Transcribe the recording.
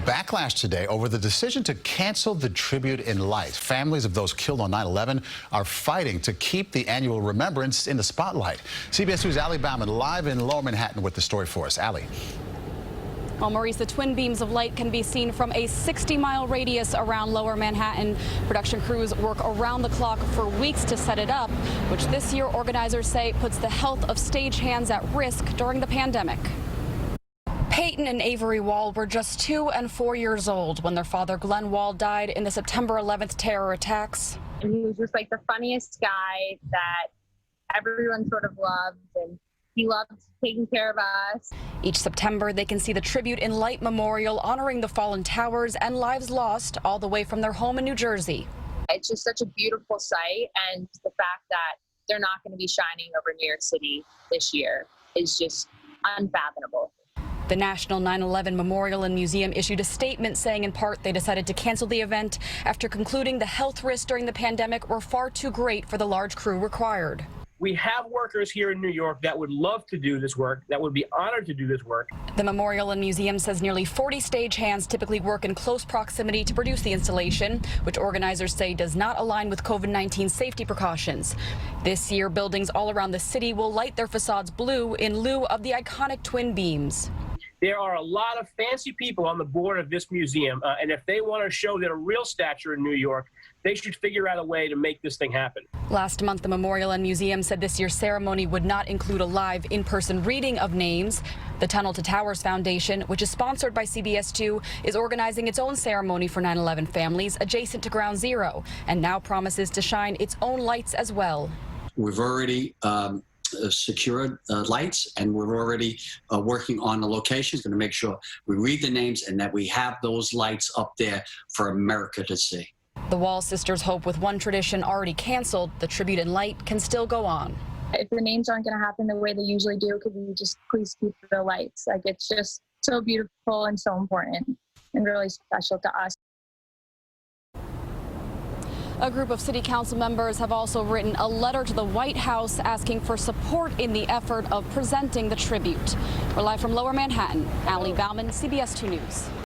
backlash today over the decision to cancel the tribute in light. Families of those killed on 9/11 are fighting to keep the annual Remembrance in the spotlight. CBS News' Bauman live in Lower Manhattan with the story for us. Allie. Well, Maurice, the twin beams of light can be seen from a 60-mile radius around Lower Manhattan. Production crews work around the clock for weeks to set it up, which this year organizers say puts the health of stagehands at risk during the pandemic. Peyton and Avery Wall were just 2 and 4 years old when their father, Glenn Wall, died in the September 11th terror attacks. And he was just like the funniest guy that everyone sort of loved, and he loved taking care of us. Each September, they can see the Tribute in Light Memorial honoring the fallen towers and lives lost all the way from their home in New Jersey. It's just such a beautiful sight, and the fact that they're not going to be shining over New York City this year is just unfathomable. The National 9/11 Memorial and Museum issued a statement saying in part they decided to cancel the event after concluding the health risks during the pandemic were far too great for the large crew required. We have workers here in New York that would love to do this work, that would be honored to do this work. The Memorial and Museum says nearly 40 stagehands typically work in close proximity to produce the installation, which organizers say does not align with COVID-19 safety precautions. This year, buildings all around the city will light their facades blue in lieu of the iconic twin beams. There are a lot of fancy people on the board of this museum, and if they want to show their real stature in New York, they should figure out a way to make this thing happen. Last month, the Memorial and Museum said this year's ceremony would not include a live in-person reading of names. The Tunnel to Towers Foundation, which is sponsored by CBS 2, is organizing its own ceremony for 9/11 families adjacent to Ground Zero, and now promises to shine its own lights as well. We've already secured lights, and we're already working on the locations, going to make sure we read the names and that we have those lights up there for America to see. The Wall sisters hope with one tradition already canceled, the Tribute in Light can still go on. If the names aren't going to happen the way they usually do, could we just please keep the lights? Like, it's just so beautiful and so important and really special to us. A group of city council members have also written a letter to the White House asking for support in the effort of presenting the tribute. We're live from Lower Manhattan. Allie Bauman, CBS 2 News.